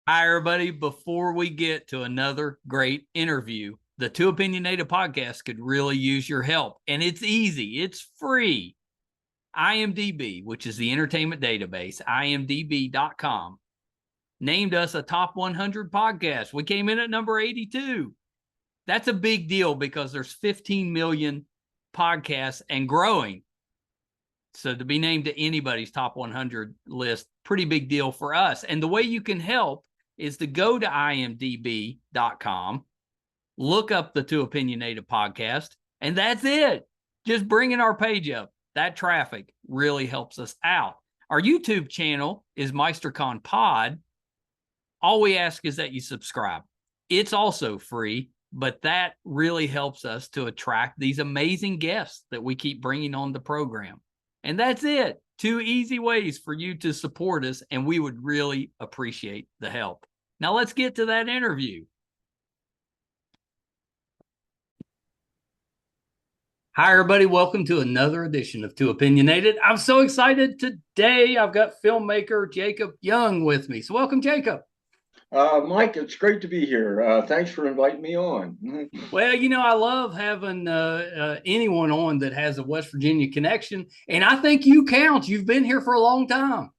Hi, everybody. Before we get to another great interview, the Too Opinionated podcast could really use your help. And it's easy, it's free. IMDb, which is the entertainment database, imdb.com, named us a top 100 podcast. We came in at number 82. That's a big deal because there's 15 million podcasts and growing. So to be named to anybody's top 100 list, pretty big deal for us. And the way you can help is to go to imdb.com, look up the Too Opinionated podcast, and that's it. Just bringing our page up. That traffic really helps us out. Our YouTube channel is MeisterCon Pod. All we ask is that you subscribe. It's also free, but that really helps us to attract these amazing guests that we keep bringing on the program. And that's it. 2 easy ways for you to support us, and we would really appreciate the help. Now let's get to that interview. Hi, everybody. Welcome to another edition of Too Opinionated. I'm so excited today. I've got filmmaker Jacob Young with me. So welcome, Jacob. Mike, it's great to be here. Thanks for inviting me on. Well, I love having anyone on that has a West Virginia connection, and I think you count. You've been here for a long time.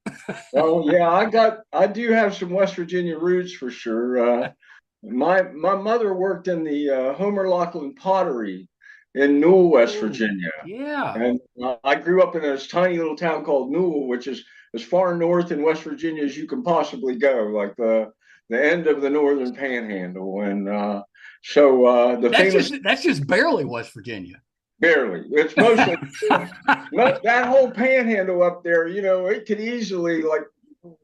Well, yeah, I do have some West Virginia roots for sure. My mother worked in the Homer Laughlin Pottery in Newell, West Virginia, Yeah. and I grew up in this tiny little town called Newell, which is as far north in West Virginia as you can possibly go, like the end of the northern panhandle. And the that's just barely West Virginia. Barely. It's mostly that whole panhandle up there, it could easily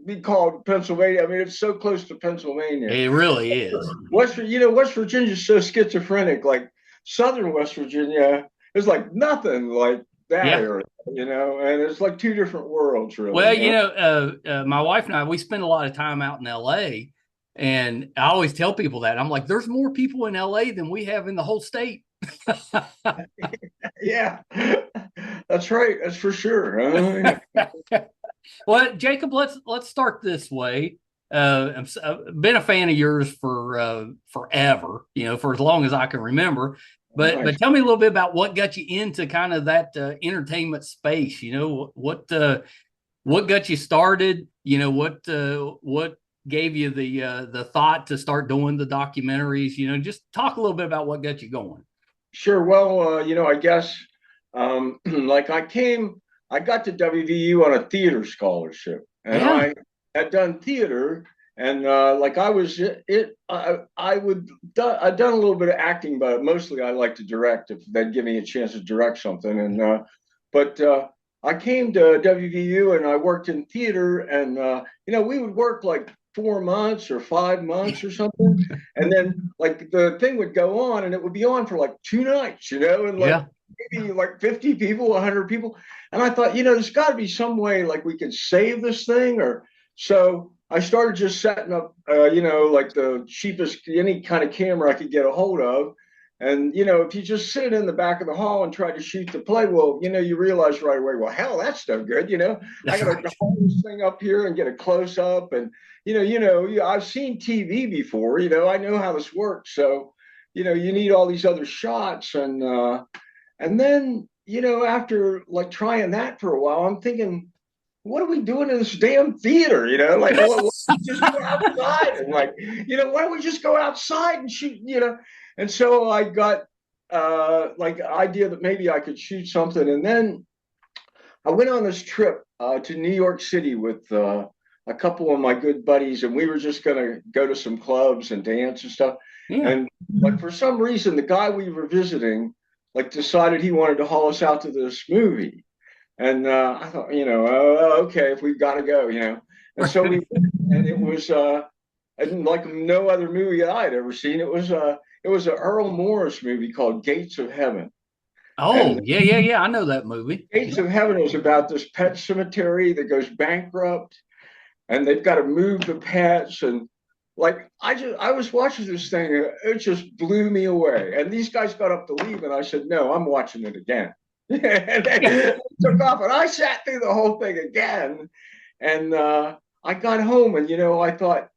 be called Pennsylvania. I mean, it's so close to Pennsylvania. It really is. West Virginia is so schizophrenic. Like southern West Virginia is like nothing like that area, and it's like two different worlds, really. Well, my wife and I, we spend a lot of time out in LA, and I always tell people that. I'm like, there's more people in LA than we have in the whole state. Yeah, that's right. That's for sure. Well, Jacob, let's start this way. I've been a fan of yours for forever, for as long as I can remember. But tell me a little bit about what got you into kind of that entertainment space. What got you started? What gave you the thought to start doing the documentaries? Just talk a little bit about what got you going. Sure. Well, I guess like I got to WVU on a theater scholarship, and I had done theater, and I'd done a little bit of acting, but mostly I like to direct if they'd give me a chance to direct something. And but I came to WVU and I worked in theater, and we would work like 4 months or 5 months or something, and then like the thing would go on, and it would be on for like 2 nights, and maybe like 50 people, 100 people, and I thought, there's got to be some way like we could save this thing, or so I started just setting up, like the cheapest any kind of camera I could get a hold of. And, if you just sit in the back of the hall and try to shoot the play, well, you realize right away, well, hell, that's no good. I got to hold this thing up here and get a close up. And, I've seen TV before, I know how this works. So, you need all these other shots. And then, after like trying that for a while, I'm thinking, what are we doing in this damn theater? Like, just go outside and why don't we just go outside and shoot, And so I got like an idea that maybe I could shoot something. And then I went on this trip to New York City with a couple of my good buddies, and we were just going to go to some clubs and dance and stuff. Yeah. And like for some reason, the guy we were visiting like decided he wanted to haul us out to this movie. And I thought, okay, if we've got to go, And so and it was like no other movie I'd ever seen. It was an Earl Morris movie called Gates of Heaven. Oh, yeah. I know that movie. Gates of Heaven is about this pet cemetery that goes bankrupt, and they've got to move the pets. And like I was watching this thing, and it just blew me away. And these guys got up to leave, and I said, no, I'm watching it again. And they took off, and I sat through the whole thing again. And I got home, and I thought,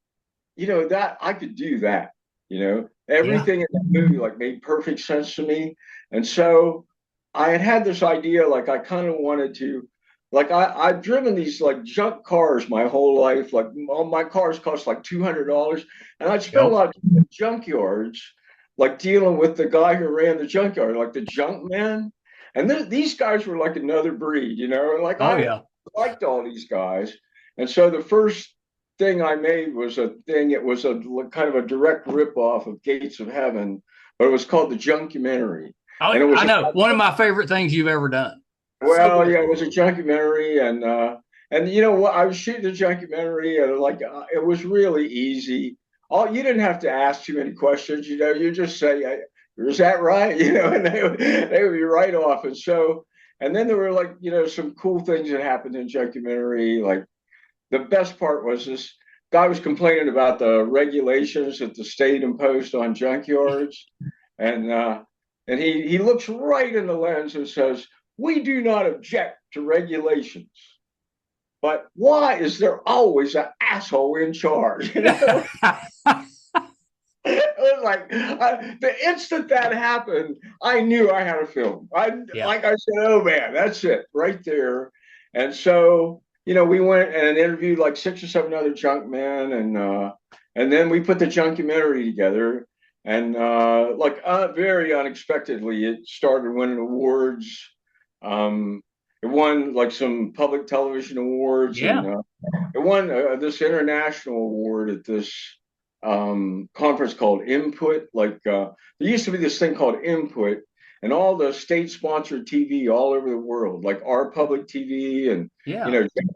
that I could do that. Yeah. Everything in the movie like made perfect sense to me. And so I had this idea, like I kind of wanted to, like I've driven these like junk cars my whole life. Like all my cars cost like $200, and I'd spent a Yep. lot of time in junkyards, like dealing with the guy who ran the junkyard, like the junk man. And these guys were like another breed, Like Oh I yeah. liked all these guys, and so the first thing I made was a thing. It was a kind of a direct ripoff of Gates of Heaven, but it was called the Junkumentary, Oh, and it was I know. One of my favorite things you've ever done. So well, good. yeah, it was a junkumentary, and you know what? I was shooting the junkumentary, and like it was really easy. All you didn't have to ask too many questions. You just say, "Is that right?" And they would be right off. And then there were like some cool things that happened in junkumentary. Like the best part was this guy was complaining about the regulations that the state imposed on junkyards, and he looks right in the lens and says, "We do not object to regulations, but why is there always an asshole in charge?" It was like the instant that happened, I knew I had a film. Yeah. Like I said, "Oh man, that's it right there." And so we went and interviewed like 6 or 7 other junk men, and then we put the junkumentary together. And very unexpectedly, it started winning awards. Um, it won like some public television awards, and Yeah. it won this international award at this conference called Input. There used to be this thing called Input, and all the state-sponsored TV all over the world, like our public TV and Yeah.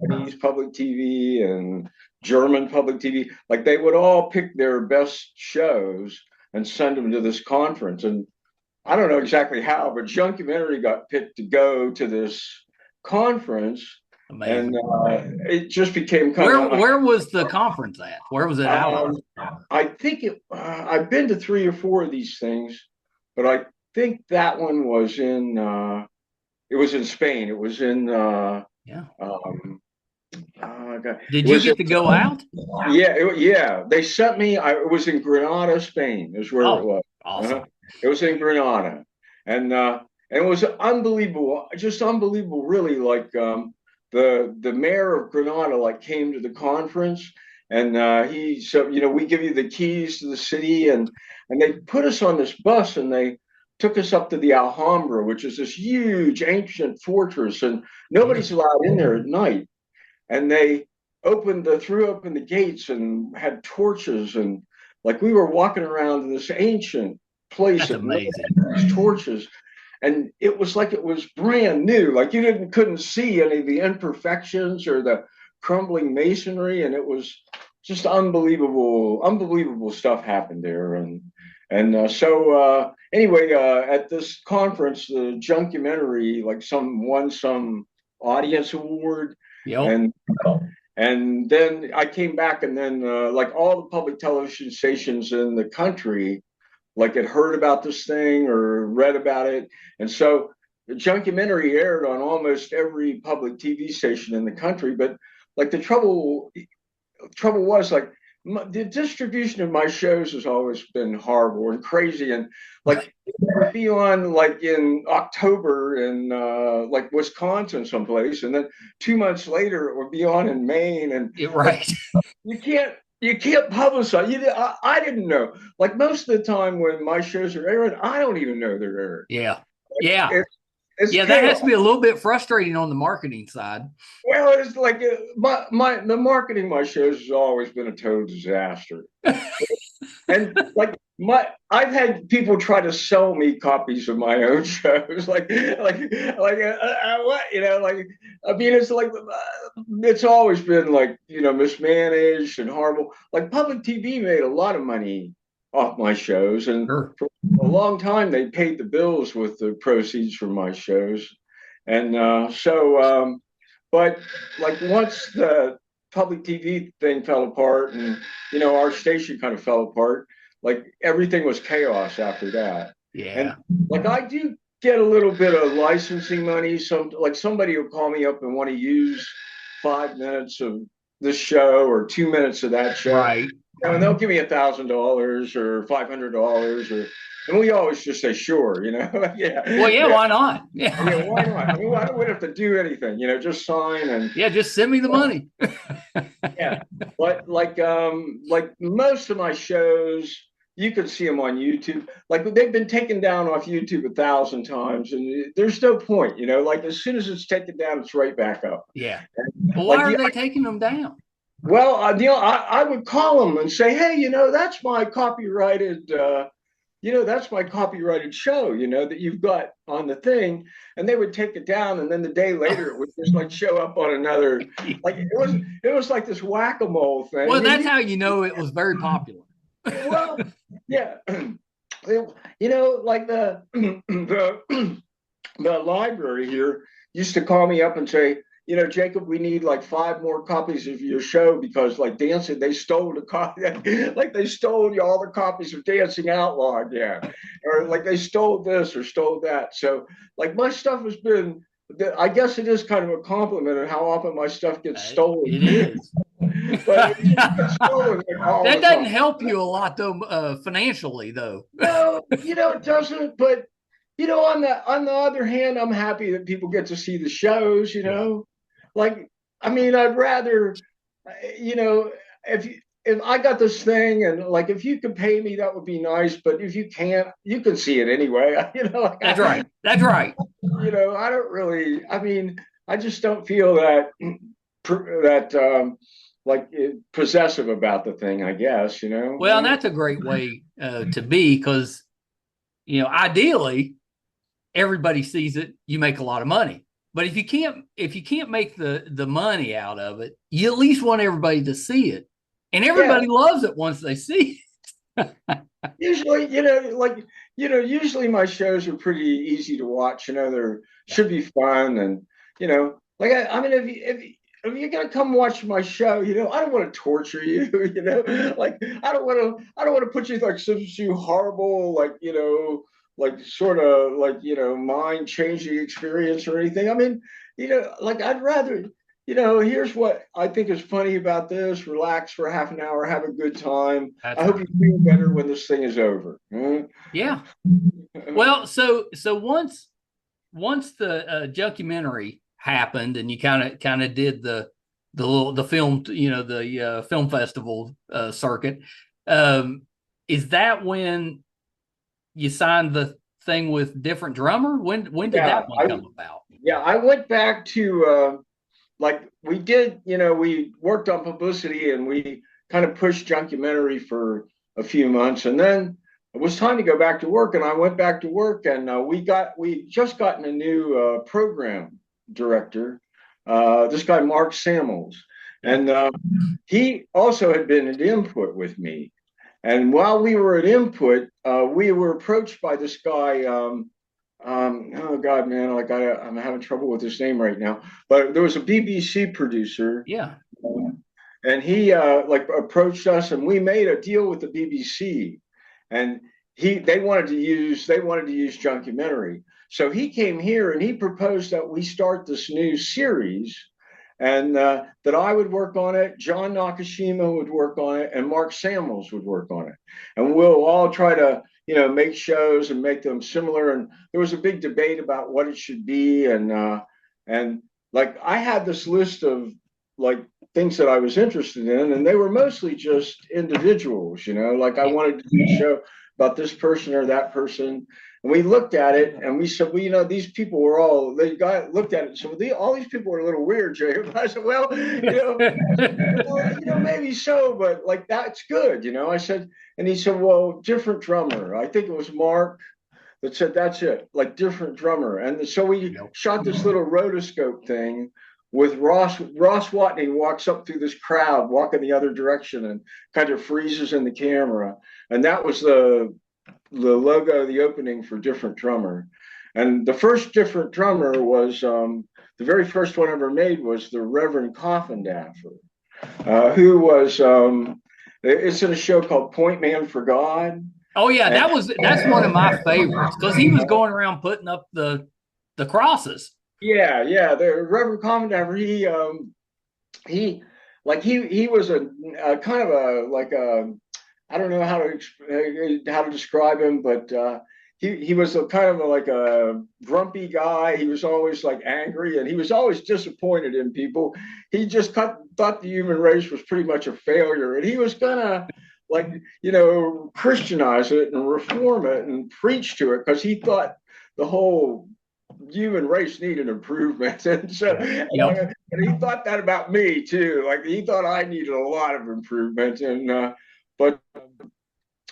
Japanese public TV and German public TV, like they would all pick their best shows and send them to this conference. And I don't know exactly how, but Junkumentary got picked to go to this conference, and Amazing. it just became kind Where of. where was the conference at? Where was it out of? I think I've been to 3 or 4 of these things, but I think that one was in. It was in Spain. It was in. Yeah. God, it Did you was in, get to go out? yeah. They sent me. It was in Granada, Spain. Is where it Oh, was. Uh-huh. awesome. It was in Granada, and it was unbelievable, just unbelievable, really. Like the mayor of Granada like came to the conference, and he said, we give you the keys to the city, and they put us on this bus, and they took us up to the Alhambra, which is this huge ancient fortress, and Yeah. nobody's allowed in there at night. And they threw open the gates and had torches, and like we were walking around in this ancient place That's at night amazing. with these torches, and it was like it was brand new. Like you couldn't see any of the imperfections or the crumbling masonry, and it was just unbelievable stuff happened there. Anyway, at this conference, the Junkumentary like won some audience award, Yep. and and then I came back, and then like all the public television stations in the country like had heard about this thing or read about it. And so the Junkumentary aired on almost every public TV station in the country. But like the trouble was like the distribution of my shows has always been horrible and crazy. And like it would be on like in October in like Wisconsin someplace, and then 2 months later it would be on in Maine. And You're like right. you can't publicize. I didn't know. Like most of the time when my shows are airing, I don't even know they're airing. Yeah. Yeah. It, it's Yeah, that has chaos. to be a little bit frustrating on the marketing side. Well, it's like the marketing of my shows has always been a total disaster. And like I've had people try to sell me copies of my own shows, what like I mean it's like it's always been like mismanaged and horrible. Like public TV made a lot of money off my shows, and Sure. for a long time they paid the bills with the proceeds from my shows, and but like once the public TV thing fell apart, and our station kind of fell apart, like everything was chaos after that. And Yeah. like I do get a little bit of licensing money. Like somebody will call me up and want to use 5 minutes of this show or 2 minutes of that show. Right. and they'll give me $1,000 or $500 and we always just say sure, yeah, Well, yeah, yeah, why not? yeah. Yeah. Why not? I mean, I don't have to do anything, just sign and Yeah, just send me the money. yeah. But like most of my shows, you could see them on YouTube. Like they've been taken down off YouTube 1,000 times, and there's no point, Like as soon as it's taken down, it's right back up. Yeah. Well, why Like are they taking them down? well, I would call them and say, hey, that's my copyrighted. That's my copyrighted show, that you've got on the thing. And they would take it down. And then the day later, it would just like show up on another, like it was like this whack-a-mole thing. Well, that's how you know it was very popular. Well, yeah. Like the library here used to call me up and say, Jacob, we need like 5 more copies of your show because like Dancing, they stole the copy, like they stole all the copies of Dancing Outlaw again, or like they stole this or stole that. So like my stuff has been, I guess it is kind of a compliment of how often my stuff gets stolen. It is. But it gets stolen that doesn't help you a lot though, financially though. No, it doesn't. But on the other hand, I'm happy that people get to see the shows. Like, I mean, I'd rather, if I got this thing and like if you could pay me, that would be nice. But if you can't, you can see it anyway. That's right. That's right. I don't really. I mean, I just don't feel that like possessive about the thing. I guess Well, that's a great way to be because ideally everybody sees it. You make a lot of money. But if you can't make the money out of it, you at least want everybody to see it, and everybody loves it once they see it. Usually, usually my shows are pretty easy to watch. They should be fun, and like I mean, if you're gonna come watch my show, I don't want to torture you, like I don't want to put you like some horrible, like sort of like mind changing experience or anything. I mean, like I'd rather, here's what I think is funny about this: relax for half an hour, have a good time. I hope you feel better when this thing is over. Yeah. Well, so once the Junkumentary happened and you kind of did the film, the film festival circuit, is that when you signed the thing with Different Drummer? When did that one come about? Yeah, I went back to like we did, we worked on publicity and we kind of pushed Junkumentary for a few months, and then it was time to go back to work, and I went back to work, and we just gotten a new program director, this guy Mark Samuels, and he also had been at Input with me. And while we were at Input, we were approached by this guy. Oh God, man, like I'm having trouble with his name right now. But there was a BBC producer. Yeah. And he like approached us, and we made a deal with the BBC. And they wanted to use Junkumentary. So he came here and he proposed that we start this new series, and that I would work on it, John Nakashima would work on it, and Mark Samuels would work on it. And we'll all try to, make shows and make them similar. And there was a big debate about what it should be. And like I had this list of like things that I was interested in, and they were mostly just individuals, like I wanted to do a show about this person or that person. And we looked at it and we said, well, these people were looked at it and said, all these people are a little weird, Jacob. I said, well, maybe so, but like, that's good. I said, and he said, well, Different Drummer. I think it was Mark that said, that's it, like Different Drummer. And so we shot this little rotoscope thing with Ross Watney walks up through this crowd, walking the other direction and kind of freezes in the camera. And that was the logo, the opening for Different Drummer. And the first Different Drummer was, the very first one ever made was the Reverend Coffindaffer, who was, it's in a show called Point Man for God. Oh yeah, that's one of my favorites because he was going around putting up the crosses. Yeah. The Reverend Coffindaffer, he like he was a kind of a like a, I don't know how to describe him, but he was a kind of like a grumpy guy. He was always like angry, and he was always disappointed in people. He just thought the human race was pretty much a failure, and he was gonna like Christianize it and reform it and preach to it because he thought the whole human race needed improvement. And so and he thought that about me too. Like he thought I needed a lot of improvement. And but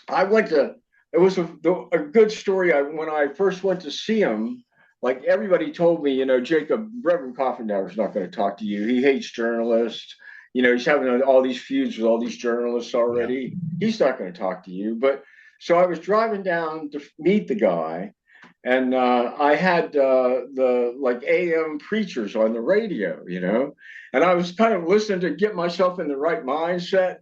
I went to, it was a good story. When I first went to see him, like everybody told me, Jacob, Reverend Coffindauer's not going to talk to you. He hates journalists. He's having all these feuds with all these journalists already. He's not going to talk to you. But so I was driving down to meet the guy, and I had the like AM preachers on the radio, and I was kind of listening to get myself in the right mindset,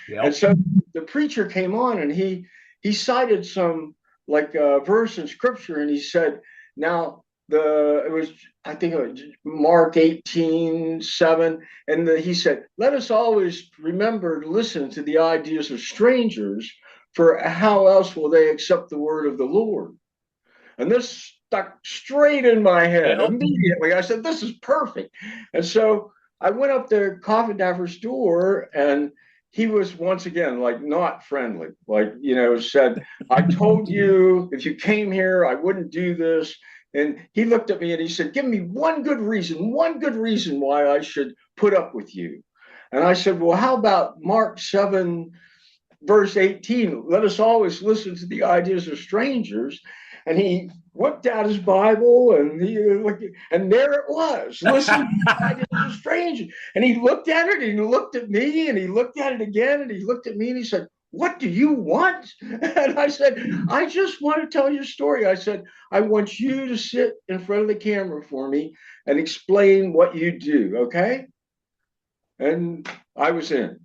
And so the preacher came on, and he cited some like verse in scripture, and he said, now I think it was Mark 18:7, and he said, let us always remember to listen to the ideas of strangers, for how else will they accept the word of the Lord? And this stuck straight in my head immediately. I said, this is perfect. And so I went up to Coffindauer's door, and he was once again like not friendly, like, said, I told you if you came here, I wouldn't do this. And he looked at me and he said, give me one good reason why I should put up with you. And I said, well, how about Mark 7, verse 18? Let us always listen to the ideas of strangers. And he whipped out his Bible, and and there it was. Listen to the ideas of strangers. And he looked at it, and he looked at me, and he looked at it again, and he looked at me, and he said, what do you want? And I said, I just want to tell you a story. I said, I want you to sit in front of the camera for me and explain what you do, okay? And I was in.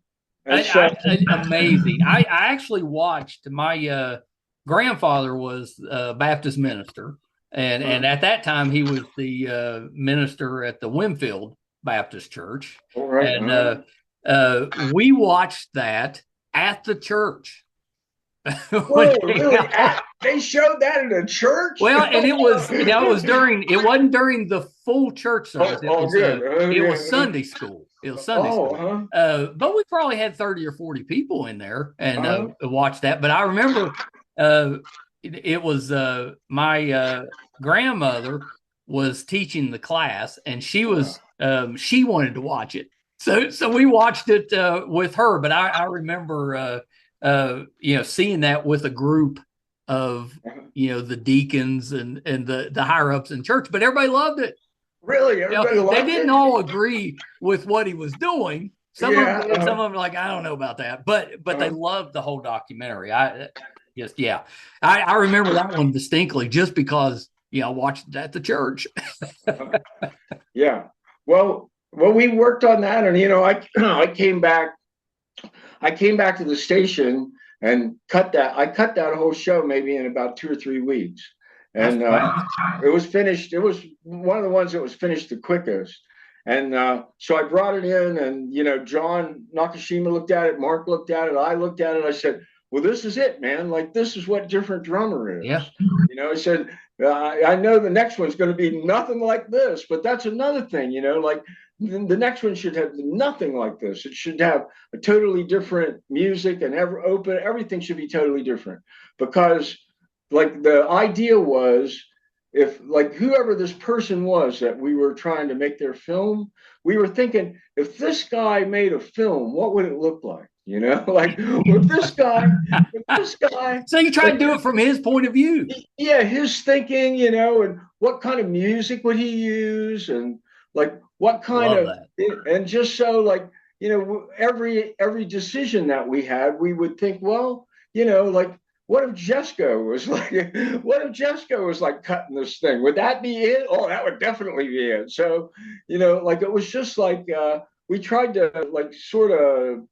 Amazing. I actually watched my grandfather was a Baptist minister, and at that time he was the minister at the Winfield Baptist Church. And we watched that at the church. Whoa, really? They showed that in a church? Well, and it wasn't during the full church service. It was Sunday school. It was Sunday school. But we probably had 30 or 40 people in there and watched that. But I remember it was my grandmother was teaching the class, and she wanted to watch it. So we watched it with her. But I remember seeing that with a group of the deacons and the higher ups in church. But everybody loved it. Really? Everybody loved it? They didn't all agree with what he was doing. Some of them were like, I don't know about that. But they loved the whole documentary. I remember that one distinctly just because I watched it at the church. Yeah. Well, we worked on that, and I came back to the station and cut that whole show maybe in about 2 or 3 weeks. And it was finished. It was one of the ones that was finished the quickest. And so I brought it in, and John Nakashima looked at it, Mark looked at it, I looked at it. I said, well, this is it, man. Like, this is what Different Drummer is. Yeah. I said, I know the next one's going to be nothing like this, but that's another thing, like the next one should have nothing like this. It should have a totally different music, and everything should be totally different, because like the idea was, if like whoever this person was that we were trying to make their film, we were thinking, if this guy made a film, what would it look like? Like with this guy. So you try to do it from his point of view. Yeah, his thinking, and what kind of music would he use, and like what kind and just so like, every decision that we had, we would think, well, like, what if Jesco was like cutting this thing? Would that be it? Oh, that would definitely be it. So, like it was just like we tried to like sort of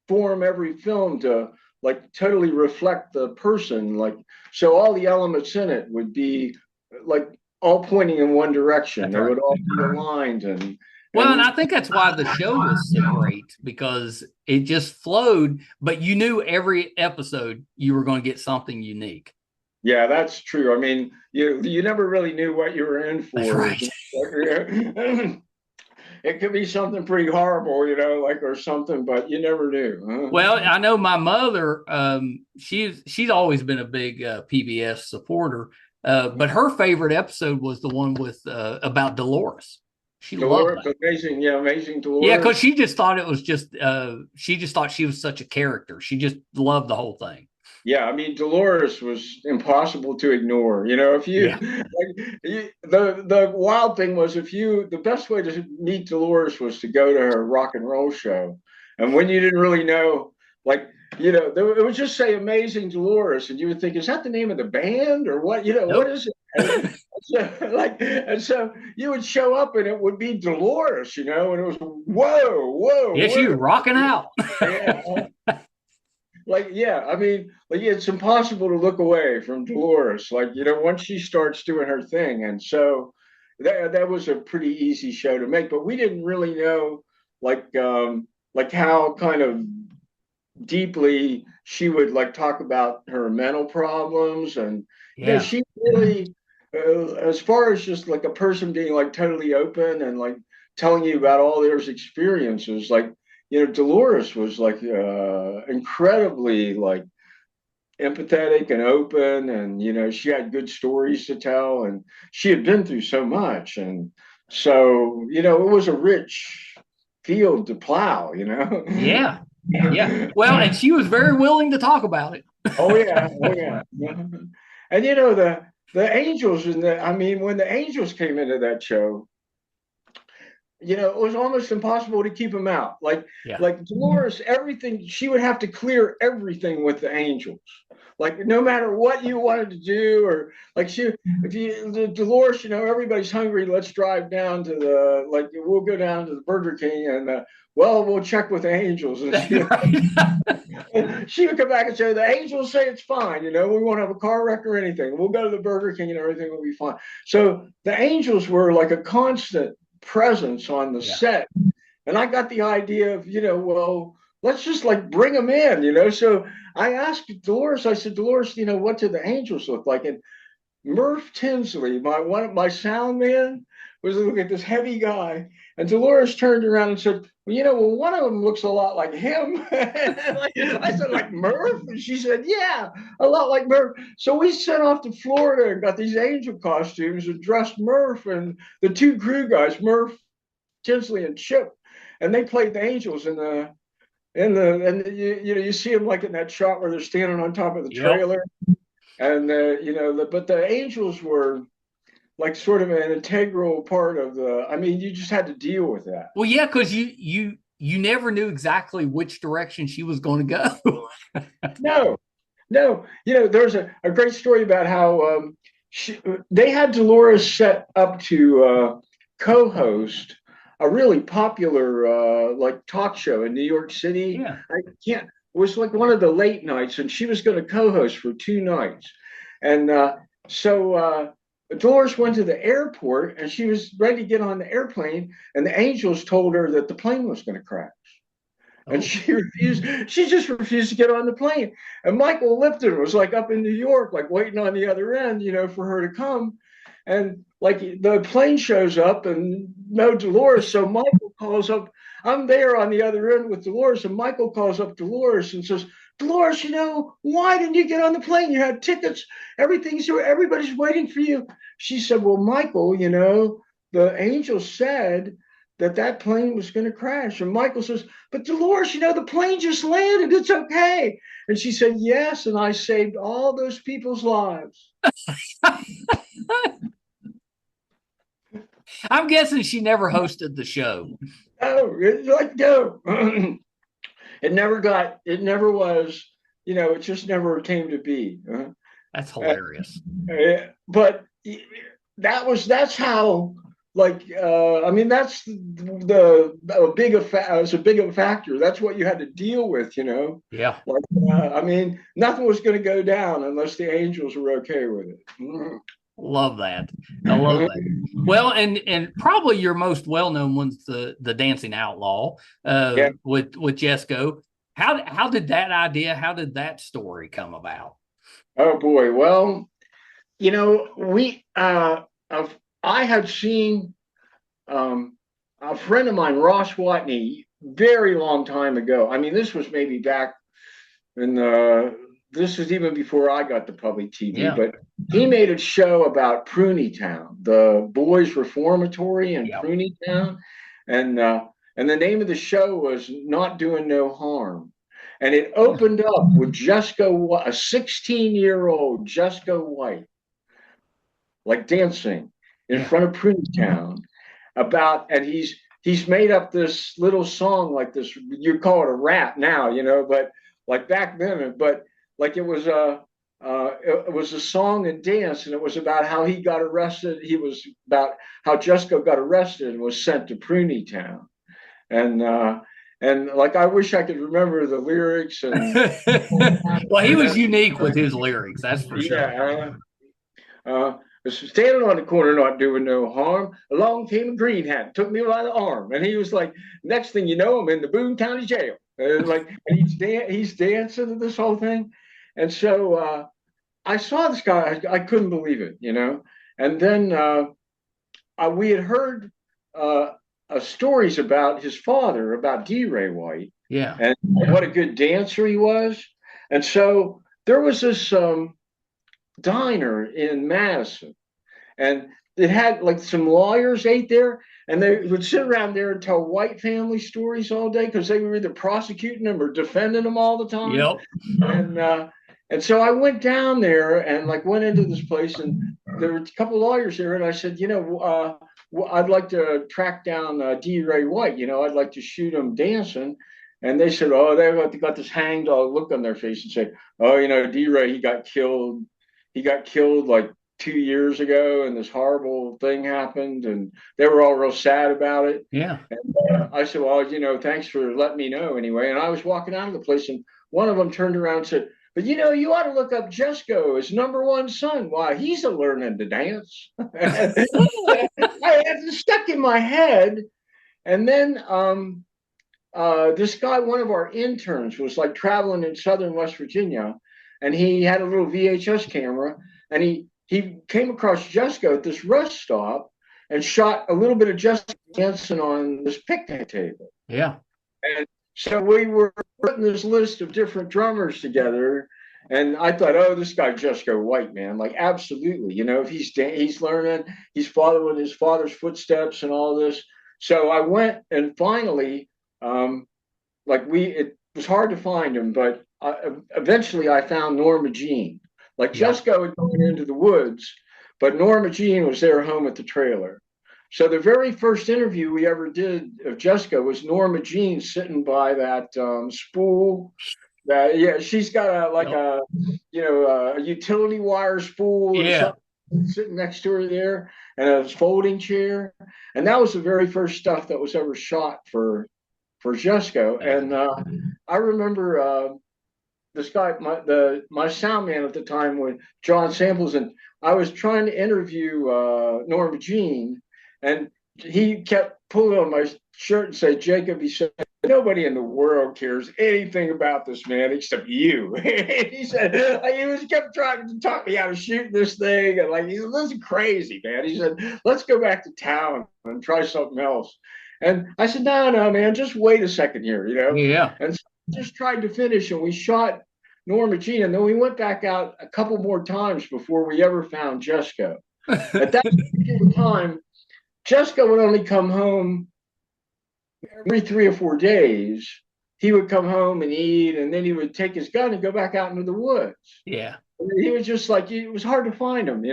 form every film to like totally reflect the person. Like, so all the elements in it would be like all pointing in one direction. They would all be aligned, Well, and I think that's why the show was so great, because it just flowed, but you knew every episode you were going to get something unique. Yeah, that's true. I mean, you never really knew what you were in That's for. right. It could be something pretty horrible, like or something, but you never knew. Well, I know my mother, she's always been a big PBS supporter, but her favorite episode was the one with about Dolores. She loved Dolores, that. amazing, yeah, amazing Yeah, because Dolores. she just thought it was just she just thought she was such a character. She just loved the whole thing. Yeah, I mean Dolores was impossible to ignore. If you Yeah. the wild thing was the best way to meet Dolores was to go to her rock and roll show, and when you didn't really know, like it would just say "Amazing Dolores," and you would think, "Is that the name of the band or what? What Nope. is it?" And so you would show up and it would be Dolores, and it was whoa, whoa, Yeah, she was whoa. rocking out. Yeah. Yeah, I mean, it's impossible to look away from Dolores. Once she starts doing her thing, and so that was a pretty easy show to make. But we didn't really know, how kind of deeply she would talk about her mental problems, and Yeah. she really, as far as just a person being totally open and telling you about all their experiences, Dolores was incredibly empathetic and open, and she had good stories to tell, and she had been through so much, and so it was a rich field to plow. Yeah. Yeah. Well, and she was very willing to talk about it. Oh yeah, oh yeah. And the angels I mean, when the angels came into that show, it was almost impossible to keep them out. Yeah. Like Dolores, everything she would have to clear everything with the angels. No matter what you wanted to do, or Dolores, everybody's hungry. Let's drive down to we'll go down to the Burger King, and we'll check with the angels. And she would come back and say, the angels say it's fine. We won't have a car wreck or anything. We'll go to the Burger King and everything will be fine. So the angels were like a constant presence on the set. And I got the idea of, well, let's just bring them in. So I asked Dolores, I said, Dolores, what do the angels look like? And Murph Tinsley, my sound man, was looking at this heavy guy, and Dolores turned around and said, well, one of them looks a lot like him. I said, like Murph? And she said, yeah, a lot like Murph. So we sent off to Florida and got these angel costumes and dressed Murph and the two crew guys, Murph, Tinsley, and Chip, and they played the angels and you see them in that shot where they're standing on top of the trailer. And but the angels were sort of an integral part of you just had to deal with that. Well, yeah, because you never knew exactly which direction she was going to go. No. There's a great story about how they had Dolores set up to co-host a really popular talk show in New York City. Yeah. It was one of the late nights, and she was going to co-host for 2 nights. And so Dolores went to the airport, and she was ready to get on the airplane, and the angels told her that the plane was going to crash. And she refused. She just refused to get on the plane. And Michael Lipton was up in New York, waiting on the other end, for her to come. And the plane shows up and no Dolores. So Michael calls up. I'm there on the other end with Dolores, and Michael calls up Dolores and says, Dolores, why didn't you get on the plane? You had tickets. Everybody's waiting for you. She said, well, Michael, the angel said that plane was going to crash. And Michael says, but Dolores, the plane just landed. It's okay. And she said, yes, and I saved all those people's lives. I'm guessing she never hosted the show. No. It never was, it just never came to be. That's hilarious. But that's how, that's a big factor. That's what you had to deal with, Yeah. nothing was going to go down unless the angels were okay with it. Love that. I love that. Well, and probably your most well-known one's the Dancing Outlaw Yeah. with Jesco. How did that idea, how did that story come about? Oh boy. Well, we I had seen a friend of mine, Ross Watney, very long time ago. I mean, this was maybe back in this was even before I got to public TV, Yeah. but he made a show about Town, the boys' reformatory in Yeah. Town, and the name of the show was Not Doing No Harm. And it opened up with a 16-year-old Jesco White, like dancing in front of Town and he's made up this little song like this. You call it a rap now, but like back then, but like it was a song and dance, and it was about how he got arrested. He was about how Jesco got arrested and was sent to Town, and like I wish I could remember the lyrics. And well, he was unique with his lyrics, that's for sure. Yeah. Standing on the corner, not doing no harm. Along came a green hat, took me by the arm, and he was like, "Next thing you know, I'm in the Boone County Jail." And he's dancing to this whole thing, and so I saw this guy. I couldn't believe it, And then we had heard stories about his father, about D. Ray White, Yeah, and what a good dancer he was, and so there was this diner in Madison, and it had like some lawyers ate there, and they would sit around there and tell white family stories all day because they were either prosecuting them or defending them all the time. Yep. And so I went down there and like went into this place, and there were a couple of lawyers there, and I said, I'd like to track down D. Ray White. I'd like to shoot him dancing. And they said, oh, they got this hang dog look on their face and say, oh, D. Ray, he got killed. He got killed like 2 years ago, and this horrible thing happened, and they were all real sad about it. Yeah. And I said, well, thanks for letting me know anyway. And I was walking out of the place, and one of them turned around and said, but you ought to look up Jesco, his number one son. Why, he's a learning to dance. I had it stuck in my head. And then this guy, one of our interns, was like traveling in southern West Virginia, and he had a little VHS camera, and he came across Jesco at this rest stop and shot a little bit of Jesco dancing on this picnic table. Yeah. And so we were putting this list of different drummers together, and I thought, oh, this guy Jesco White, man, like absolutely, if he's learning, he's following his father's footsteps and all this. So I went, and finally, it was hard to find him, but eventually I found Norma Jean. Like Jesco had gone into the woods, but Norma Jean was there home at the trailer. So the very first interview we ever did of Jesco was Norma Jean sitting by that spool. She's got a utility wire spool sitting next to her there, and a folding chair. And that was the very first stuff that was ever shot for Jesco. And I remember this guy, my sound man at the time, was John Samples, and I was trying to interview Norma Jean, and he kept pulling on my shirt and said, Jacob, he said, nobody in the world cares anything about this man except you. He said, he kept trying to talk me out of shooting this thing, and he said, this is crazy, man. He said, let's go back to town and try something else. And I said, no, man, just wait a second here, Yeah. And so I just tried to finish, and we shot Norma Jean, and then we went back out a couple more times before we ever found Jesco. At that particular time, Jesco would only come home every 3 or 4 days. He would come home and eat, and then he would take his gun and go back out into the woods. Yeah. He was just like, it was hard to find him,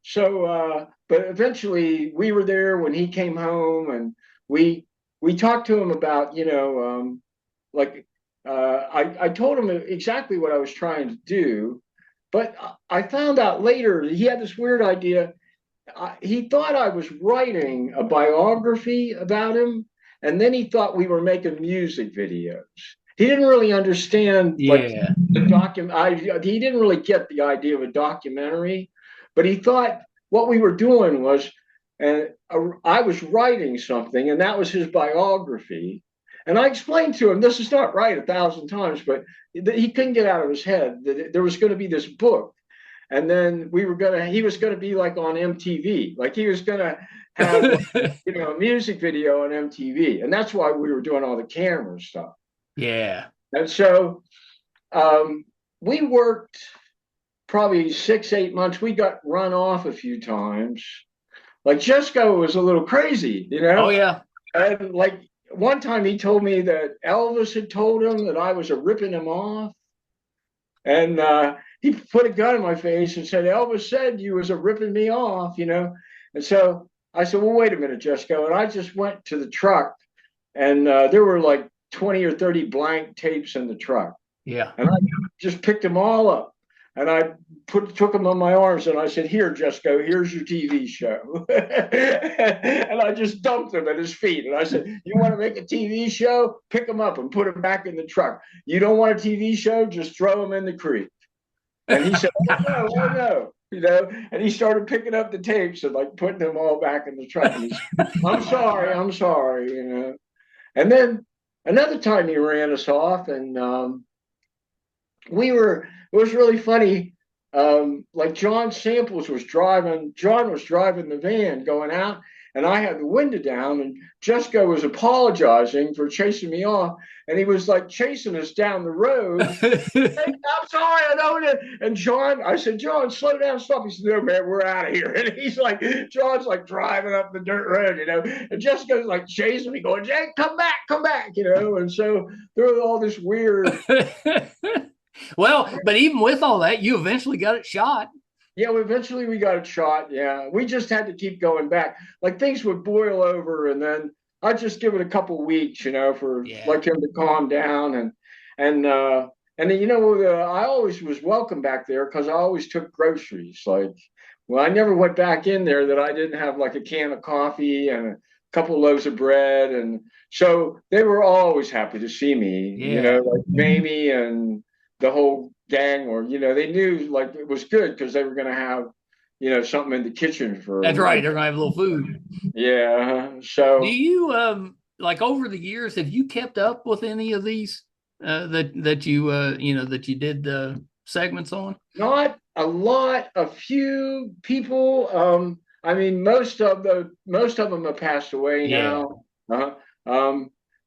So, but eventually we were there when he came home, and we talked to him about, I told him exactly what I was trying to do, but I found out later he had this weird idea. He thought I was writing a biography about him, and then he thought we were making music videos. He didn't really understand the document. He didn't really get the idea of a documentary, but he thought what we were doing was, and I was writing something, and that was his biography. And I explained to him, this is not right 1,000 times, but he couldn't get out of his head that there was going to be this book. And then he was going to be like on MTV, like he was going to have, a music video on MTV. And that's why we were doing all the camera stuff. Yeah. And so we worked probably 6-8 months. We got run off a few times. Like Jesco was a little crazy, Oh, yeah. And like one time he told me that Elvis had told him that I was ripping him off. And he put a gun in my face and said, Elvis said you was ripping me off, And so I said, well, wait a minute, Jesco. And I just went to the truck, and there were like 20 or 30 blank tapes in the truck. Yeah. And I just picked them all up. And I took them on my arms, and I said, here, Jesco, here's your TV show. And I just dumped them at his feet. And I said, you want to make a TV show? Pick them up and put them back in the truck. You don't want a TV show? Just throw them in the creek. And he said, oh, no. And he started picking up the tapes and like putting them all back in the truck. And he said, I'm sorry. And then another time he ran us off, and it was really funny. Like John Samples was driving the van going out, and I had the window down, and Jesco was apologizing for chasing me off, and he was like chasing us down the road. Hey, I'm sorry, I don't. And I said, John, slow down, stop. He said, no, man, we're out of here. And John's like driving up the dirt road, and Jesco's like chasing me, going, Jake, come back. And so there was all this weird. Well, but even with all that, you eventually got it shot. Yeah, eventually we got it shot. Yeah, we just had to keep going back. Like things would boil over, and then I'd just give it a couple weeks, for like him to calm down, and then I always was welcome back there because I always took groceries. Like, well, I never went back in there that I didn't have like a can of coffee and a couple loaves of bread, and so they were always happy to see me. Like Mamie and the whole gang, or they knew like it was good because they were going to have something in the kitchen for. That's right, they're going to have a little food. Yeah. So do you like over the years, have you kept up with any of these that you did segments on? Not a lot. A few people. I mean, most of them have passed away now.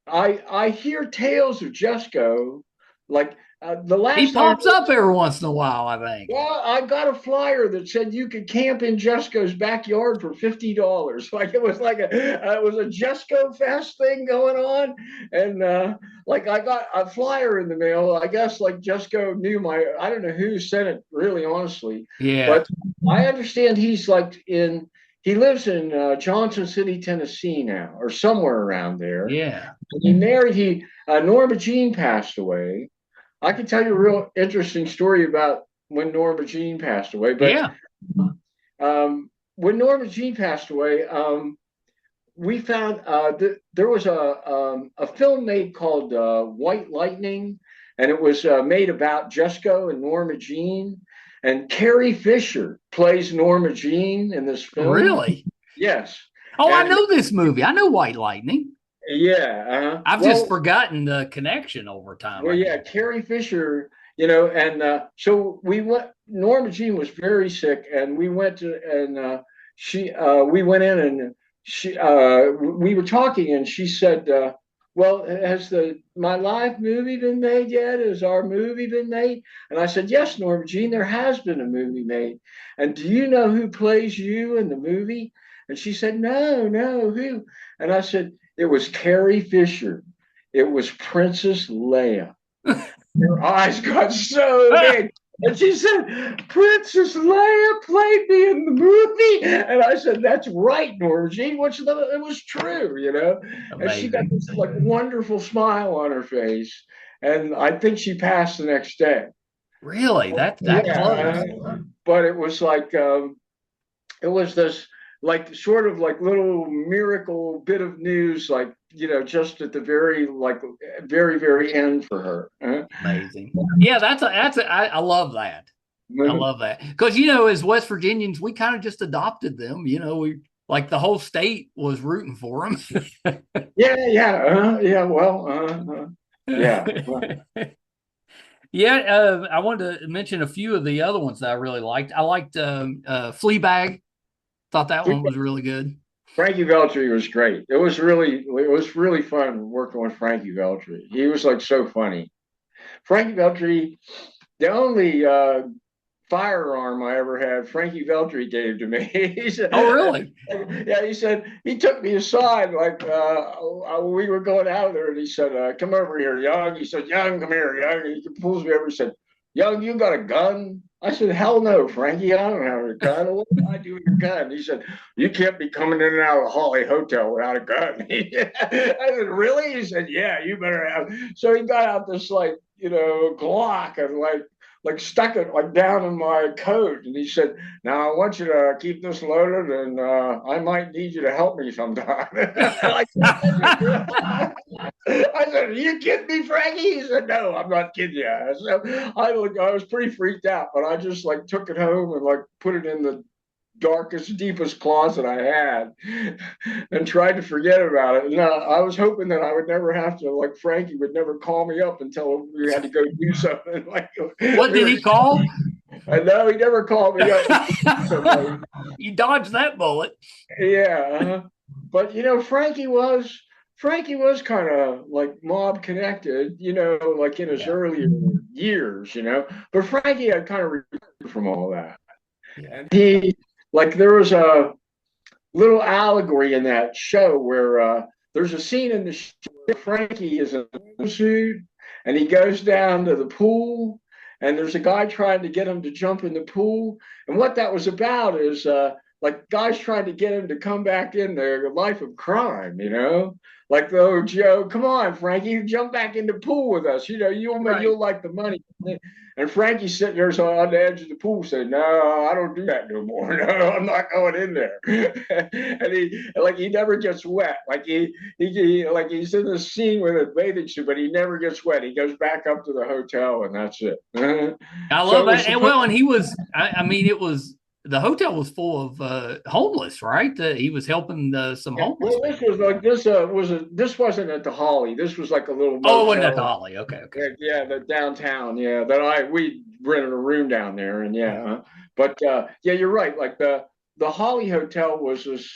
I hear tales of Jesco, like. The last he pops up every once in a while, I think. Well, I got a flyer that said you could camp in Jesco's backyard for $50. Like it was like a Jesco Fest thing going on, and like I got a flyer in the mail. I guess like Jesco knew I don't know who sent it, really, honestly. Yeah. But I understand he's like he lives in Johnson City, Tennessee now, or somewhere around there. Yeah. Norma Jean passed away. I can tell you a real interesting story about when Norma Jean passed away. But when Norma Jean passed away, we found that there was a film made called White Lightning, and it was made about Jesco and Norma Jean. And Carrie Fisher plays Norma Jean in this film. Really? Yes. Oh, I know this movie. I know White Lightning. Yeah. I've just forgotten the connection over time. Well, yeah, Carrie Fisher, and so we went. Norma Jean was very sick, and we went to, and we went in, and we were talking, and she said, well, has my live movie been made yet? Has our movie been made? And I said, yes, Norma Jean, there has been a movie made. And do you know who plays you in the movie? And she said, no, who? And I said, it was Carrie Fisher. It was Princess Leia. Her eyes got so big. And she said, Princess Leia played me in the movie. And I said, that's right, Norma Jean. It was true, Amazing. And she got this like wonderful smile on her face. And I think she passed the next day. Really? That close? But it was like, it was this like sort of like little miracle bit of news, like, just at the very, very end for her. Amazing. Yeah, I love that. I love that. Because, you know, as West Virginians, we kind of just adopted them. You know, we like the whole state was rooting for them. Yeah. Well, yeah. Yeah, I wanted to mention a few of the other ones that I really liked. I liked Fleabag. Thought that one was really good. Frankie Veltri was great. It was really fun working with Frankie Veltri. He was like so funny. Frankie Veltri, the only firearm I ever had, Frankie Veltri gave to me. He said, Oh, really? yeah, he said, he took me aside like we were going out there, and he said, come over here, Young. He said, Young, come here, Young. And he pulls me over and said, Young, you got a gun? I said, hell no, Frankie, I don't have a gun. What do I do with a gun? He said, you can't be coming in and out of the Holly Hotel without a gun. I said, really? He said, yeah, you better have. So he got out this like, Glock and like stuck it like down in my coat, and he said, now I want you to keep this loaded, and I might need you to help me sometime. I said, are you kidding me, Frankie? He said, no, I'm not kidding you. So I was pretty freaked out, but I just like took it home and like put it in the darkest, deepest closet I had and tried to forget about it. And I was hoping that I would never have to, like Frankie would never call me up until we had to go do something. Like, what did he call? No, he never called me up. You dodged that bullet. Yeah. But, Frankie was kind of like mob connected, like in his earlier years, but Frankie had kind of recovered from all that. Yeah. And there was a little allegory in that show where there's a scene in the show where Frankie is in a suit and he goes down to the pool, and there's a guy trying to get him to jump in the pool. And what that was about is like guys trying to get him to come back in the life of crime, like the old Joe, come on, Frankie, jump back in the pool with us. You'll like the money. And Frankie's sitting there on the edge of the pool saying, no, I don't do that no more. No, I'm not going in there. And he never gets wet. Like he's in the scene with a bathing suit, but he never gets wet. He goes back up to the hotel, and that's it. I love that. And he was, it was, the hotel was full of homeless, right? He was helping some homeless. Well, this was like this wasn't at the Holly. This was like a little. Oh, it wasn't at the Holly. Okay. Yeah, the downtown. Yeah, we rented a room down there, and but you're right. Like the Holly Hotel was this.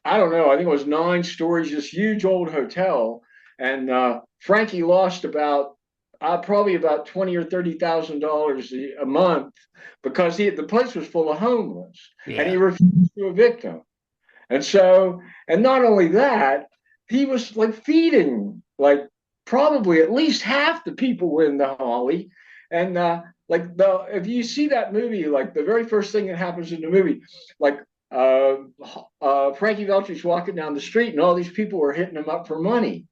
I don't know. I think it was 9 stories. This huge old hotel, and Frankie lost probably about $20,000 or $30,000 a month because the place was full of homeless, and he refused to evict them. And so, and not only that, he was like feeding like probably at least half the people in the Holly. And if you see that movie, like the very first thing that happens in the movie, like Frankie Veltri's walking down the street, and all these people were hitting him up for money.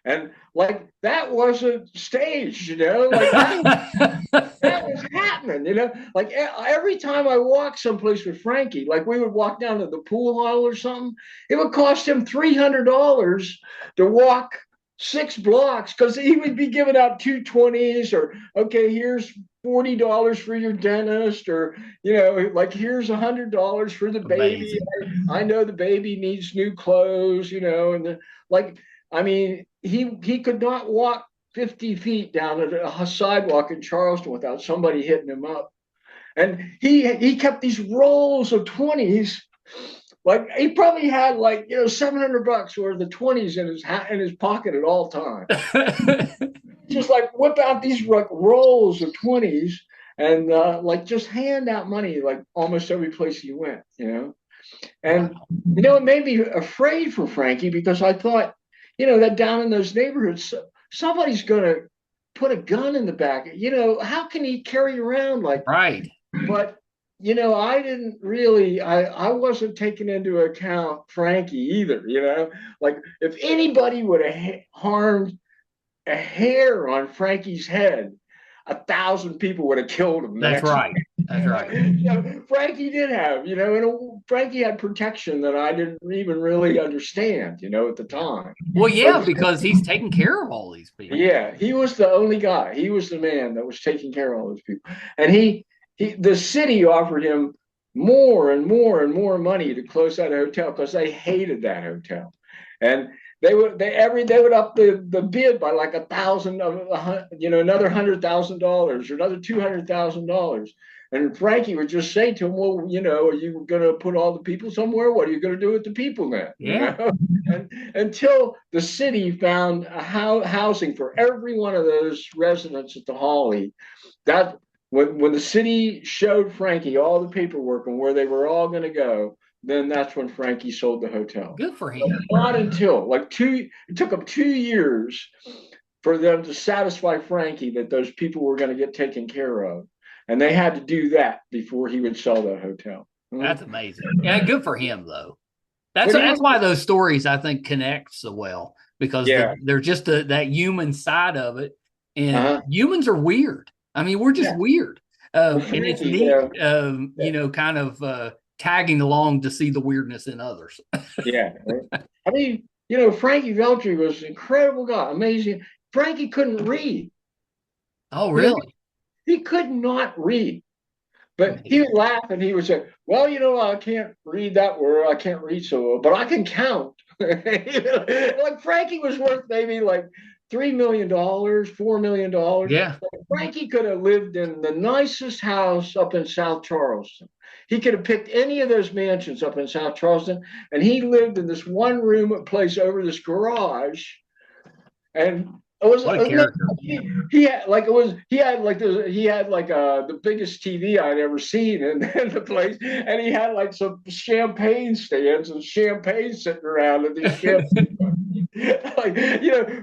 And like that wasn't staged, like that was happening, like every time I walked someplace with Frankie, like we would walk down to the pool hall or something, it would cost him $300 to walk 6 blocks because he would be giving out 220s, or okay, here's $40 for your dentist, or like here's $100 for the baby. I know the baby needs new clothes, and he could not walk 50 feet down a sidewalk in Charleston without somebody hitting him up. And he kept these rolls of 20s. Like he probably had like $700 worth of 20s in his pocket at all times. Just like whip out these like rolls of 20s and like just hand out money like almost every place he went, And it made me afraid for Frankie because I thought, that down in those neighborhoods, somebody's going to put a gun in the back. How can he carry around like? Right. But, I didn't really, I wasn't taking into account Frankie either, like if anybody would have harmed a hair on Frankie's head, 1,000 people would have killed him. That's right. That's right. Frankie did have, and Frankie had protection that I didn't even really understand, at the time. Well, yeah, because he's taking care of all these people. Yeah, he was the only guy. He was the man that was taking care of all those people. And he the city offered him more and more and more money to close that hotel because they hated that hotel, and they would up the bid by like $1,000, another $100,000 or another $200,000. And Frankie would just say to him, well, are you going to put all the people somewhere? What are you going to do with the people then? Yeah. And until the city found a housing for every one of those residents at the Holly, that when the city showed Frankie all the paperwork and where they were all going to go, then that's when Frankie sold the hotel. Good for him. Not until it took them 2 years for them to satisfy Frankie that those people were going to get taken care of. And they had to do that before he would sell the hotel. That's amazing. Yeah, good for him though. That's why those stories I think connect so well, because they're just that human side of it. And humans are weird. I mean, we're just weird. And it's neat, kind of tagging along to see the weirdness in others. Yeah. I mean, Frankie Veltri was an incredible guy, amazing. Frankie couldn't read. Oh, really? He could not read. But he would laugh and he would say, well, I can't read that word. I can't read so well, but I can count. Like Frankie was worth maybe like $3 million, $4 million. Yeah. Frankie could have lived in the nicest house up in South Charleston. He could have picked any of those mansions up in South Charleston, and he lived in this one room place over this garage. And it was what a character. He had the biggest TV I'd ever seen in the place, and he had like some champagne stands and champagne sitting around at these champagne.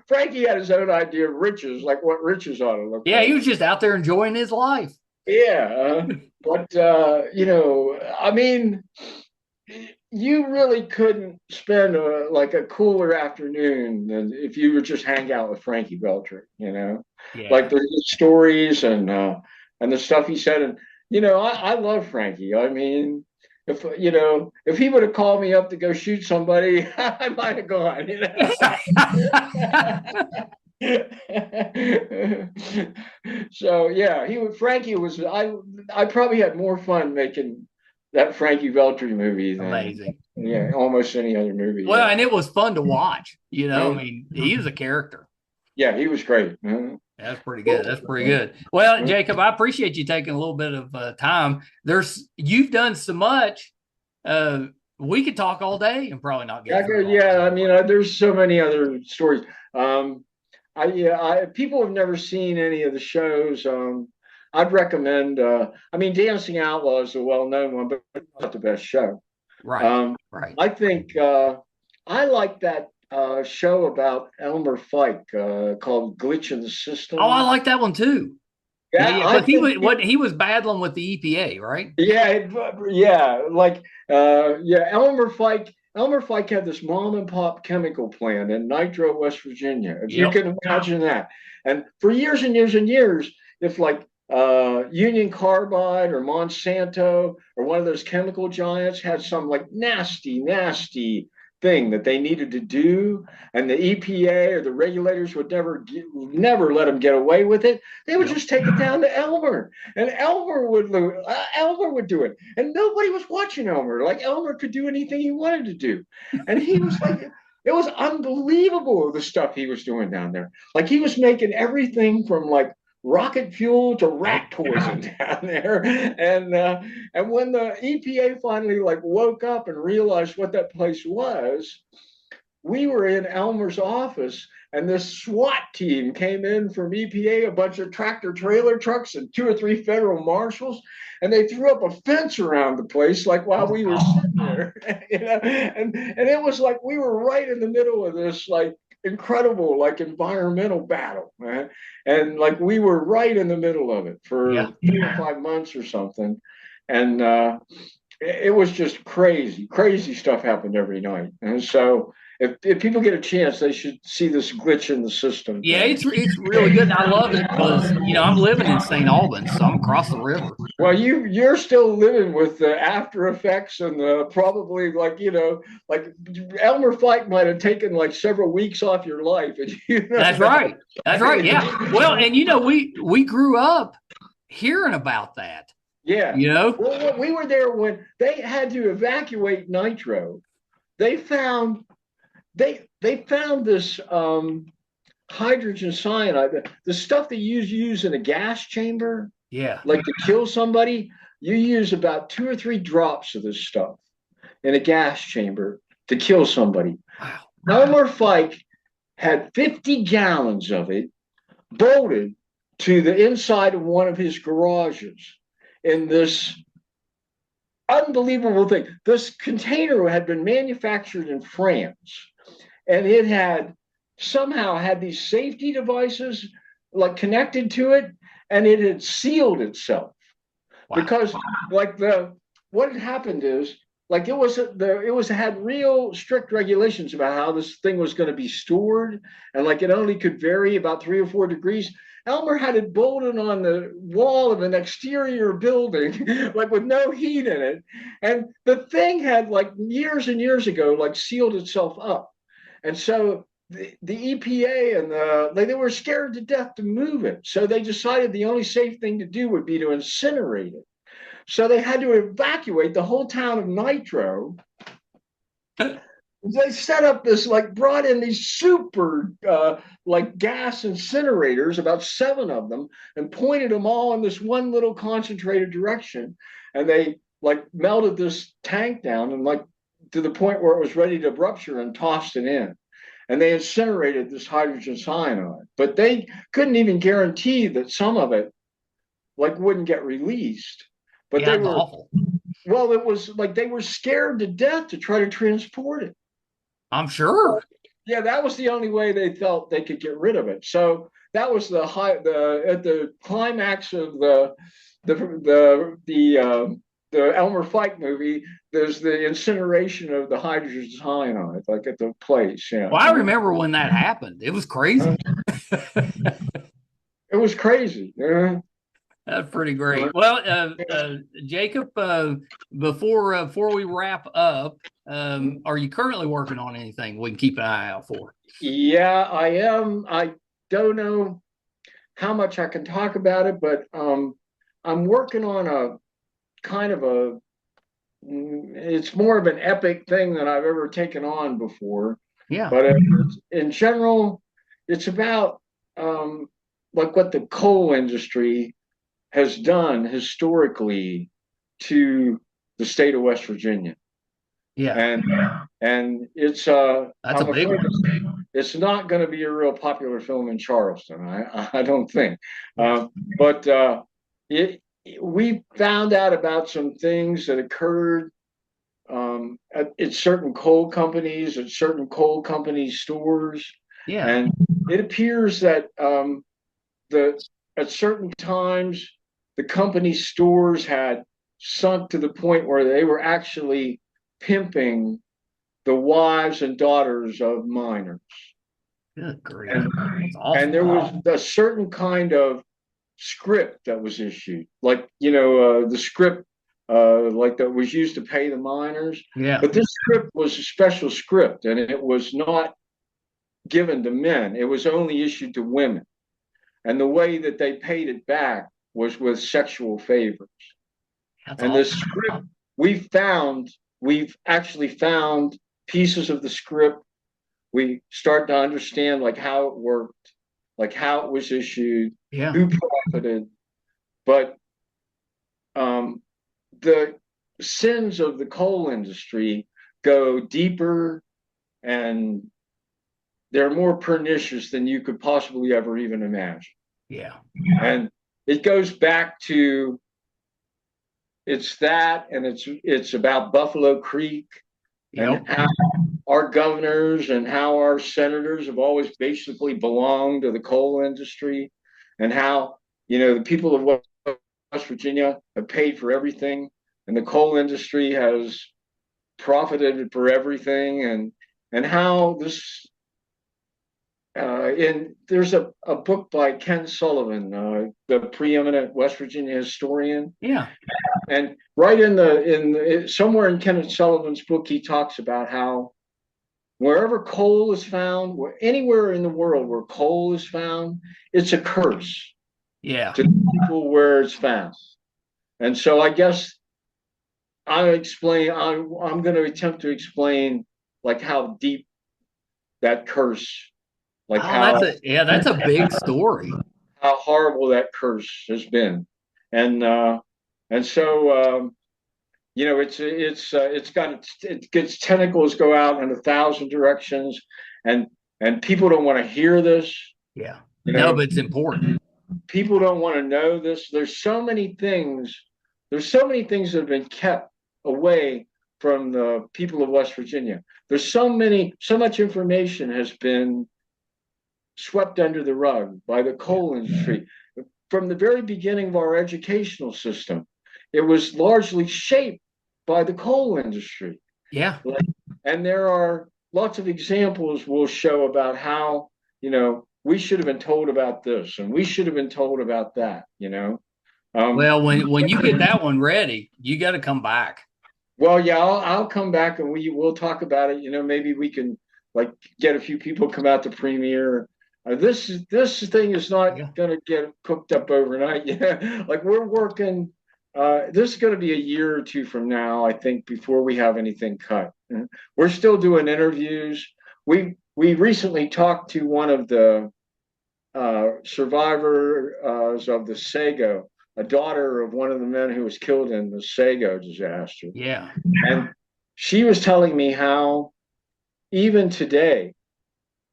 Frankie had his own idea of riches, like what riches ought to look like. Yeah, he was just out there enjoying his life. Yeah, but I mean, you really couldn't spend a cooler afternoon than if you would just hang out with Frankie Veltri, like the stories and the stuff he said. And, I love Frankie. I mean, if he would have called me up to go shoot somebody, I might have gone, So yeah, Frankie was, I probably had more fun making that Frankie Veltri movie than amazing. Yeah, almost any other movie. Well, and it was fun to watch. I mean, he was a character. Yeah, he was great. That's pretty good. Well, Jacob, I appreciate you taking a little bit of time. You've done so much. We could talk all day and probably not get through it all. I mean, there's so many other stories. People have never seen any of the shows. I'd recommend. I mean, Dancing Outlaw is a well-known one, but it's not the best show. Right. Right. I think I like that show about Elmer Fike called "Glitch in the System." Oh, I like that one too. Yeah, but he was battling with the EPA, right? Elmer Fike. Elmer Fike had this mom and pop chemical plant in Nitro, West Virginia. If you can imagine that. And for years and years and years, if Union Carbide or Monsanto or one of those chemical giants had some nasty thing that they needed to do, and the EPA or the regulators would never let them get away with it, they would just take it down to Elmer, and Elmer would do it, and nobody was watching Elmer. Like Elmer could do anything he wanted to do, and he was it was unbelievable the stuff he was doing down there. Like he was making everything from rocket fuel to rat poison down there. And when the EPA finally woke up and realized what that place was, we were in Elmer's office, and this SWAT team came in from EPA, a bunch of tractor trailer trucks and 2 or 3 federal marshals, and they threw up a fence around the place while we were sitting there. And it was we were right in the middle of this incredible environmental battle, man. And we were right in the middle of it for 3 or 5 months or something. And it was just crazy stuff happened every night. And so if people get a chance, they should see this Glitch in the System. Yeah, it's really good. And I love it because I'm living in St. Albans, so I'm across the river. Well, you're still living with the after effects and probably Elmer Fike might have taken several weeks off your life. And, That's right. Yeah. Well, and we grew up hearing about that. Yeah. You know? Well, we were there when they had to evacuate Nitro. They found they found this hydrogen cyanide, the stuff that you use in a gas chamber, Yeah. like to kill somebody. You use about 2 or 3 drops of this stuff in a gas chamber to kill somebody. Wow. Elmer Fike had 50 gallons of it bolted to the inside of one of his garages in this unbelievable thing. This container had been manufactured in France, and it had somehow had these safety devices like connected to it, and it had sealed itself. Wow. Because like what had happened is like it was had real strict regulations about how this thing was going to be stored, and like it only could vary about 3 or 4 degrees. Elmer had it bolted on the wall of an exterior building, like with no heat in it, and the thing had like years and years ago like sealed itself up, and so the EPA and they were scared to death to move it, so they decided the only safe thing to do would be to incinerate it. So they had to evacuate the whole town of Nitro. They set up this, like, brought in these super, like, gas incinerators, about 7 of them, and pointed them all in this one little concentrated direction. And they, like, melted this tank down and, like, to the point where it was ready to rupture and tossed it in. And they incinerated this hydrogen cyanide. But they couldn't even guarantee that some of it, like, wouldn't get released. But yeah, they were awful. Well, it was like they were scared to death to try to transport it. I'm sure. Yeah, that was the only way they felt they could get rid of it. So that was at the climax of the Elmer Fike movie. There's the incineration of the hydrogen cyanide, like at the place. Yeah. Well, I remember when that happened. It was crazy. It was crazy. That's pretty great. Well, Jacob, before we wrap up, are you currently working on anything we can keep an eye out for? Yeah, I am. I don't know how much I can talk about it, but I'm working on a kind of it's more of an epic thing than I've ever taken on before. Yeah. But in general, it's about like what the coal industry has done historically to the state of West Virginia. Yeah. And it's that's a big one. It's not going to be a real popular film in Charleston, I don't think. But we found out about some things that occurred at certain coal companies, at certain coal company stores. Yeah. And it appears that at certain times, the company stores had sunk to the point where they were actually pimping the wives and daughters of miners. Good grief. And there was a certain kind of script that was issued, like, the script like that was used to pay the miners. Yeah. But this script was a special script, and it was not given to men. It was only issued to women. And the way that they paid it back was with sexual favors. That's and awesome. The script we've actually found pieces of the script. We start to understand like how it worked, like how it was issued, who profited. But the sins of the coal industry go deeper, and they're more pernicious than you could possibly ever even imagine. Yeah. And it goes back to it's about Buffalo Creek and how our governors and how our senators have always basically belonged to the coal industry, and how, the people of West Virginia have paid for everything, and the coal industry has profited for everything, and how this there's a book by Ken Sullivan, the preeminent West Virginia historian. Yeah. And right in somewhere in Ken Sullivan's book, he talks about how wherever coal is found, anywhere in the world where coal is found, it's a curse. Yeah. To the people where it's found. And so I guess I'm going to attempt to explain like how deep that curse, like Oh, that's a big story. how horrible that curse has been, and so it gets tentacles go out in 1,000 directions, and people don't want to hear this. Yeah. You No, know, but it's important. people don't want to know this. There's so many things. There's so many things that have been kept away from the people of West Virginia. There's so much information has been swept under the rug by the coal industry. From the very beginning of our educational system, it was largely shaped by the coal industry. Yeah. And there are lots of examples we'll show about how, we should have been told about this and we should have been told about that, Well, when you get that one ready, you got to come back. Well, yeah, I'll come back and we'll talk about it. Maybe we can like get a few people come out to premiere. This thing is not going to get cooked up overnight. Yeah, like we're working. This is going to be a year or two from now, I think, before we have anything cut. We're still doing interviews. We recently talked to one of the survivors of the Sago, a daughter of one of the men who was killed in the Sago disaster. Yeah. And she was telling me how even today,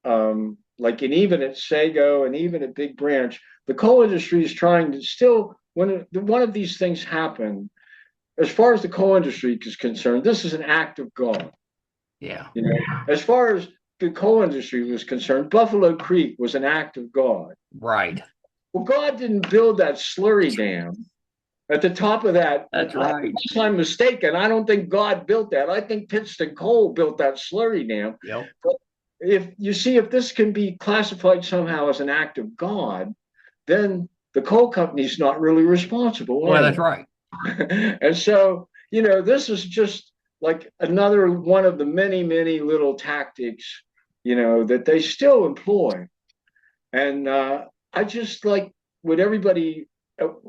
and even at Sago and even at Big Branch, the coal industry is trying to still, when one of these things happen, as far as the coal industry is concerned, this is an act of God. Yeah. As far as the coal industry was concerned, Buffalo Creek was an act of God. Right. Well, God didn't build that slurry dam at the top of that. That's right. Unless I'm mistaken, I don't think God built that. I think Pittston Coal built that slurry dam. Yep. But if this can be classified somehow as an act of God, then the coal company's not really responsible. Well, that's right. And so, this is just like another one of the many, many little tactics, that they still employ. And I just would everybody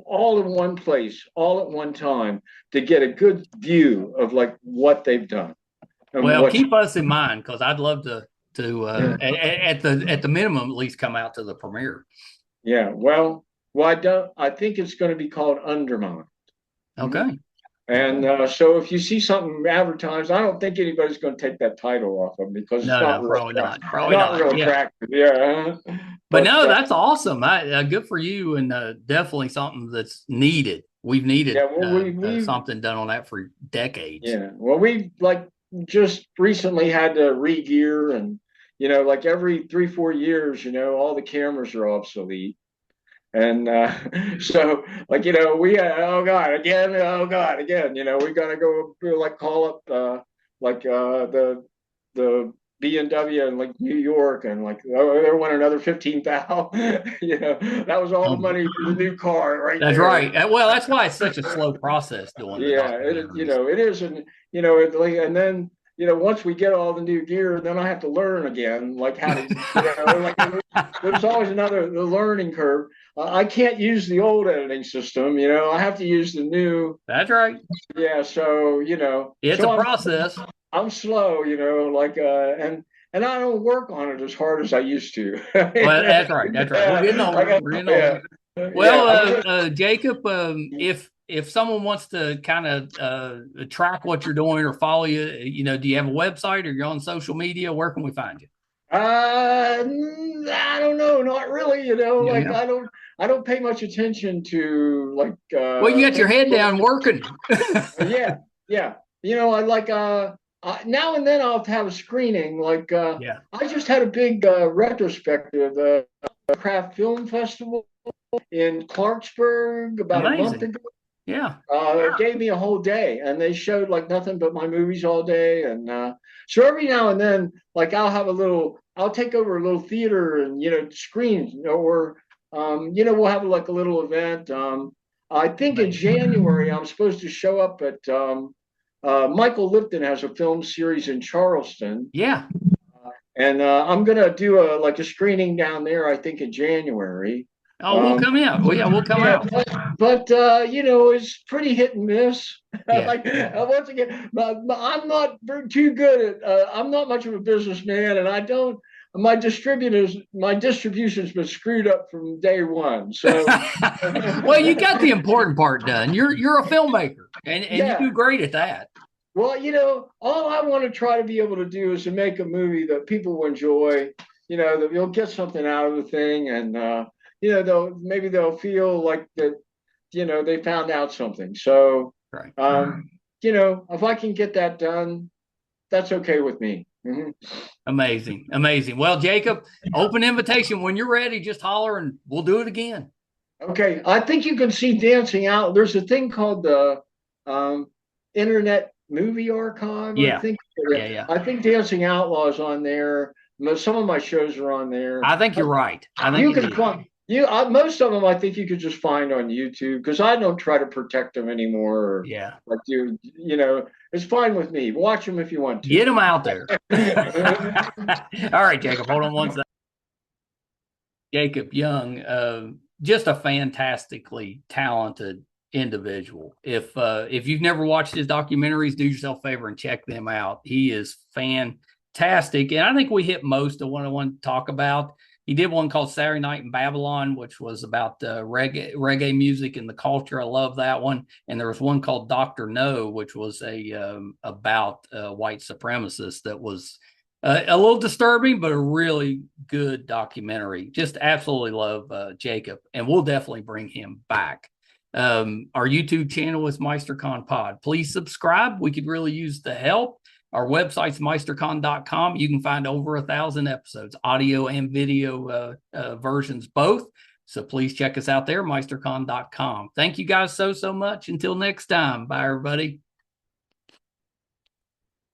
all in one place, all at one time, to get a good view of what they've done. Well, keep us in mind because I'd love to at the minimum at least come out to the premiere. Yeah, I think it's going to be called Undermined. Okay. And so if you see something advertised, I don't think anybody's going to take that title off of them because probably not. Probably not. Real attractive. Yeah. But no, that's awesome. Good for you, and definitely something that's needed. We've needed something done on that for decades. Yeah. Well, we just recently had to re-gear, and every 3-4 years, all the cameras are obsolete. And so we oh God again, we got to go call up the B&W in New York, and they want another 15,000. That was all the money for the new car, right? That's there. Right. Well, that's why it's such a slow process doing. Yeah, it is, and and then once we get all the new gear, then I have to learn again, how to, there's always the learning curve. I can't use the old editing system, I have to use the new. That's right. Yeah, so it's a process. I'm slow, and I don't work on it as hard as I used to. Well, that's right. That's right. We're getting older. Well, Jacob, if someone wants to kind of track what you're doing or follow you, do you have a website or you're on social media? Where can we find you? I don't know, not really. I don't pay much attention to well, you got your head down working. Yeah. I now and then I'll have a screening. I just had a big retrospective craft film festival in Clarksburg about a month ago. Yeah. It gave me a whole day, and they showed nothing but my movies all day. And so every now and then, I'll take over a little theater and screen, or we'll have a little event. I think in January I'm supposed to show up at Michael Lipton has a film series in Charleston. Yeah. And I'm gonna do a screening down there, I think in January. Oh, we'll come out. Well, yeah, we'll come out. But it's pretty hit and miss. Yeah. Like once again, I'm not too good at. I'm not much of a businessman, and I don't. My distribution's been screwed up from day one. So, well, you got the important part done. You're a filmmaker, and you do great at that. Well, all I want to try to be able to do is to make a movie that people will enjoy. That you'll get something out of the thing, and they'll feel like that. They found out something. So, right. If I can get that done, that's okay with me. Mm-hmm. Amazing. Well, Jacob, open invitation. When you're ready, just holler and we'll do it again. Okay. I think you can see Dancing Out. There's a thing called the Internet Movie Archive. Yeah. I think. Yeah. I think Dancing Outlaw is on there. Some of my shows are on there. I think you're right. You can find most of them. I think you could just find on YouTube because I don't try to protect them anymore. Yeah. Like it's fine with me. Watch them if you want to. Get them out there. All right, Jacob. Hold on one second. Jacob Young, just a fantastically talented individual. If you've never watched his documentaries, do yourself a favor and check them out. He is fantastic, and I think we hit most of what I want to talk about. He did one called Saturday Night in Babylon, which was about reggae music and the culture. I love that one. And there was one called Dr. No, which was about white supremacists that was a little disturbing, but a really good documentary. Just absolutely love Jacob, and we'll definitely bring him back. Our YouTube channel is MeisterCon Pod. Please subscribe. We could really use the help. Our website's meistercon.com. You can find over 1,000 episodes, audio and video versions both. So please check us out there, meistercon.com. Thank you guys so much. Until next time. Bye, everybody.